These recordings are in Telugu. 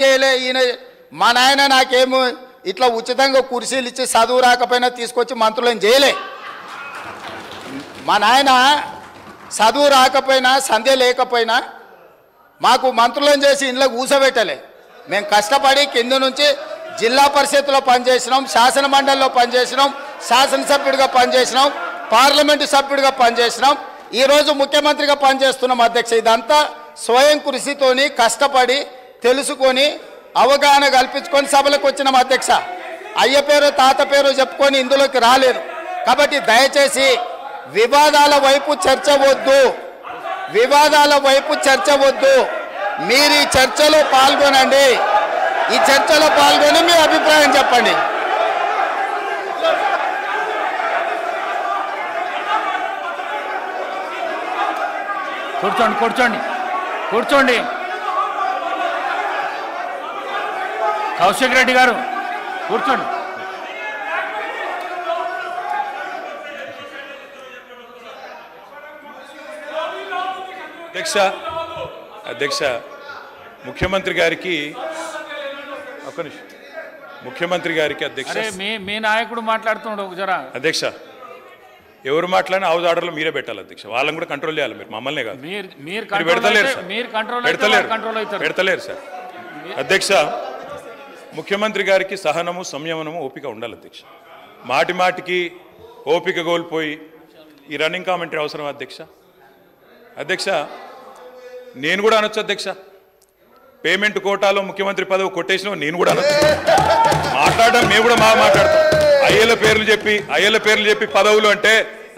చేయలే ఈయన మా నాయన నాకేమో ఇట్లా ఉచితంగా కుర్చీలు ఇచ్చి చదువు రాకపోయినా తీసుకొచ్చి మంత్రులను చేయలే. మా నాయన చదువు రాకపోయినా సంధ్య లేకపోయినా మాకు మంత్రులను చేసి ఇంట్లో కూర్చోబెట్టలే. మేము కష్టపడి కింద నుంచి జిల్లా పరిషత్లో పనిచేసినాం, శాసన మండలిలో పనిచేసినాం, శాసనసభ్యుడిగా పనిచేసినాం, పార్లమెంటు సభ్యుడిగా పనిచేసినాం, ఈరోజు ముఖ్యమంత్రిగా పనిచేస్తున్నాం అధ్యక్ష. ఇదంతా స్వయం కృషితోని కష్టపడి తెలుసుకొని అవగాహన కల్పించుకొని సభలకు వచ్చినాం అధ్యక్ష. అయ్య పేరు తాత పేరు చెప్పుకొని ఇందులోకి రాలేదు. కాబట్టి దయచేసి వివాదాల వైపు చర్చ వద్దు, వివాదాల వైపు చర్చ వద్దు. మీరు ఈ చర్చలో పాల్గొనండి, ఈ చర్చలో పాల్గొని మీ అభిప్రాయం చెప్పండి. కూర్చోండి కూర్చోండి కూర్చోండి. కౌశిక్ రెడ్డి గారు కూర్చోండి. అధ్యక్ష ముఖ్యమంత్రి గారికి ఒక్క నిమిషం. ముఖ్యమంత్రి గారికి అధ్యక్ష మీ నాయకుడు మాట్లాడుతున్నాడు జరా. అధ్యక్ష ఎవరు మాట్లాడినా హౌస్ ఆర్డర్లో మీరే పెట్టాలి అధ్యక్ష. వాళ్ళని కూడా కంట్రోల్ చేయాలి, మీరు మమ్మల్నే కాదు. పెడతలేరు సార్. అధ్యక్ష ముఖ్యమంత్రి గారికి సహనము సంయమనము ఓపిక ఉండాలి అధ్యక్ష. మాటి మాటికి ఓపిక కోల్పోయి ఈ రన్నింగ్ కామెంటరీ అవసరం అధ్యక్ష. అధ్యక్ష నేను కూడా అనొచ్చు అధ్యక్ష, పేమెంట్ కోటాలో ముఖ్యమంత్రి పదవి కొట్టేసిన నేను కూడా అనొచ్చు. మాట్లాడడం మేము కూడా మాట్లాడతాం. అయ్యల పేర్లు చెప్పి పదవులు అంటే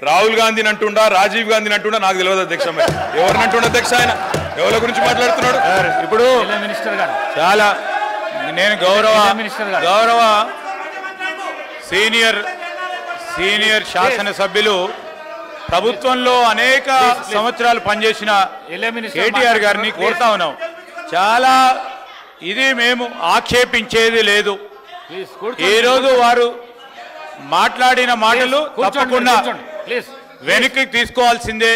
రాహుల్ గాంధీని అంటుండా, రాజీవ్ గాంధీని అంటుండా నాకు తెలియదు అధ్యక్ష. ఎవరిని అంటుండ అధ్యక్ష? ఆయన ఎవరి గురించి మాట్లాడుతున్నాడు? ఇప్పుడు మినిస్టర్ గారు చాలా నేను గౌరవ సీనియర్ శాసనసభ్యులు ప్రభుత్వంలో అనేక సంవత్సరాలు పనిచేసిన కేటీఆర్ గారిని కోరుతా ఉన్నాం. చాలా ఇది మేము ఆక్షేపించేది లేదు. ఈరోజు వారు మాట్లాడిన మాటలు తప్పకుండా వెనక్కి తీసుకోవాల్సిందే.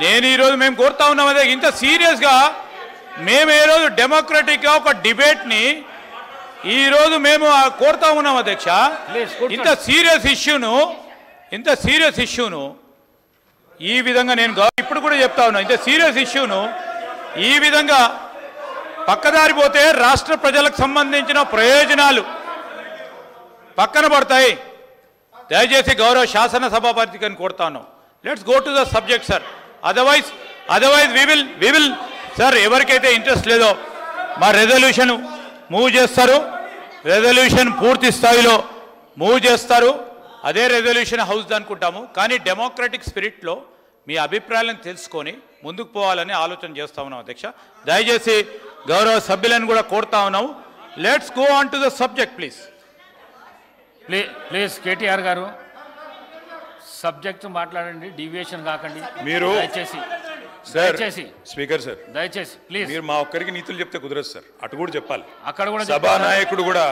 నేను ఈరోజు మేము కోరుతా ఉన్నాం అదే ఇంత సీరియస్గా మేము ఏ రోజు డెమోక్రటిక్గా ఒక డిబేట్ని ఈరోజు మేము కోరుతా ఉన్నాం అధ్యక్ష. ఇంత సీరియస్ ఇష్యూను ఈ విధంగా నేను ఇప్పుడు కూడా చెప్తా ఉన్నా, ఇంత సీరియస్ ఇష్యూను ఈ విధంగా పక్కదారి పోతే రాష్ట్ర ప్రజలకు సంబంధించిన ప్రయోజనాలు పక్కన పడతాయి. దయచేసి గౌరవ శాసనసభాపతికి అని కోరుతాను, let's go to the subject sir. Otherwise we will sir ఎవరికైతే ఇంట్రెస్ట్ లేదో మా రెజల్యూషన్ మూవ్ చేస్తారు, రెజల్యూషన్ పూర్తి స్థాయిలో మూవ్ చేస్తారు. అదే రెజల్యూషన్ హౌస్ అనుకుంటాము. కానీ డెమోక్రటిక్ స్పిరిట్లో మీ అభిప్రాయాలను తెలుసుకొని ముందుకు పోవాలని ఆలోచన చేస్తూ ఉన్నాం అధ్యక్ష. దయచేసి గౌరవ సభ్యులను కూడా కోరుతా ఉన్నాము, let's go on to the subject please. Please KTR గారు సబ్జెక్ట్ మాట్లాడండి, డీవియేషన్ కాకండి మీరు. దయచేసి స్పీకర్ సార్ దయచేసి ప్లీజ్. మీరు మా ఒక్కరికి నీతులు చెప్తే కుదరదు సార్, అటు కూడా చెప్పాలి. అక్కడ కూడా సభానాయకుడు కూడా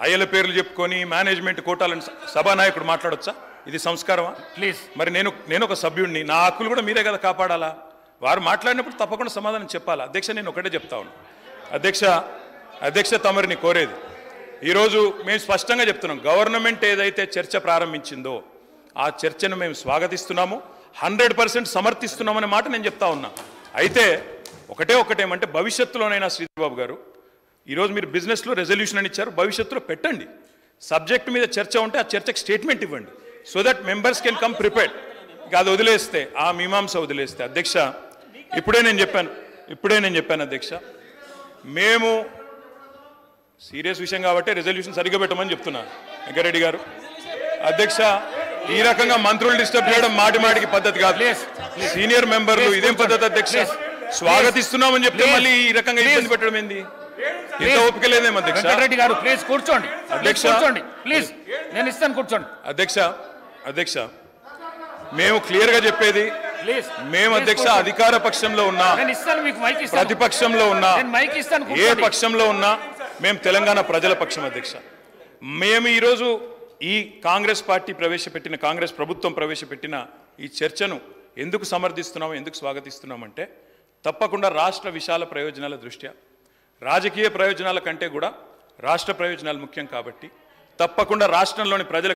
అయ్యల పేర్లు చెప్పుకొని మేనేజ్మెంట్ కోటాలను సభానాయకుడు మాట్లాడొచ్చా? ఇది సంస్కారమా? ప్లీజ్. మరి నేను ఒక సభ్యుడిని, నా హక్కులు కూడా మీరే కదా కాపాడాలా? వారు మాట్లాడినప్పుడు తప్పకుండా సమాధానం చెప్పాలా? అధ్యక్ష నేను ఒకటే చెప్తా ఉన్నాను అధ్యక్ష తమరిని కోరేది ఈరోజు మేము స్పష్టంగా చెప్తున్నాం, గవర్నమెంట్ ఏదైతే చర్చ ప్రారంభించిందో ఆ చర్చను మేము స్వాగతిస్తున్నాము, 100% సమర్థిస్తున్నామనే మాట నేను చెప్తా ఉన్నా. అయితే ఒకటేమంటే భవిష్యత్తులోనైనా శ్రీబాబు గారు ఈరోజు మీరు బిజినెస్లో రెజల్యూషన్ అని ఇచ్చారు, భవిష్యత్తులో పెట్టండి. సబ్జెక్ట్ మీద చర్చ ఉంటే ఆ చర్చకు స్టేట్మెంట్ ఇవ్వండి, so that members can come prepared. అది వదిలేస్తే ఆ మీమాంస వదిలేస్తే అధ్యక్ష ఇప్పుడే నేను చెప్పాను అధ్యక్ష, మేము సీరియస్ విషయం కాబట్టి రెజల్యూషన్ సరిగ్గా పెట్టమని చెప్తున్నా వెంకరెడ్డి గారు. అధ్యక్ష ఈ రకంగా మంత్రులు డిస్టర్బ్ చేయడం మాటికి పద్ధతి కాదు. సీనియర్ మెంబర్లు ఇదేం పద్ధతి అధ్యక్ష? స్వాగతిస్తున్నామని చెప్తే మళ్ళీ ఈ రకంగా ఇబ్బంది పెట్టడం ఏంది? ఇంత ఓపిక లేదేమో అధ్యక్ష. రెడ్డి గారు ప్లీజ్ కూర్చోండి. అధ్యక్ష ప్లీజ్ నేను ఇస్తాను కూర్చోండి. అధ్యక్ష మేము క్లియర్ గా చెప్పేది, మేము అధ్యక్ష అధికార పక్షంలో ఉన్నా ప్రతిపక్షంలో ఉన్నా ఏ పక్షంలో ఉన్నా మేము తెలంగాణ ప్రజల పక్షం అధ్యక్ష. మేము ఈరోజు ఈ కాంగ్రెస్ ప్రభుత్వం ప్రవేశపెట్టిన ఈ చర్చను ఎందుకు సమర్థిస్తున్నాము, ఎందుకు స్వాగతిస్తున్నామంటే తప్పకుండా రాష్ట్ర విశాల ప్రయోజనాల దృష్ట్యా రాజకీయ ప్రయోజనాల కంటే కూడా రాష్ట్ర ప్రయోజనాలు ముఖ్యం కాబట్టి తప్పకుండా రాష్ట్రంలోని ప్రజలకు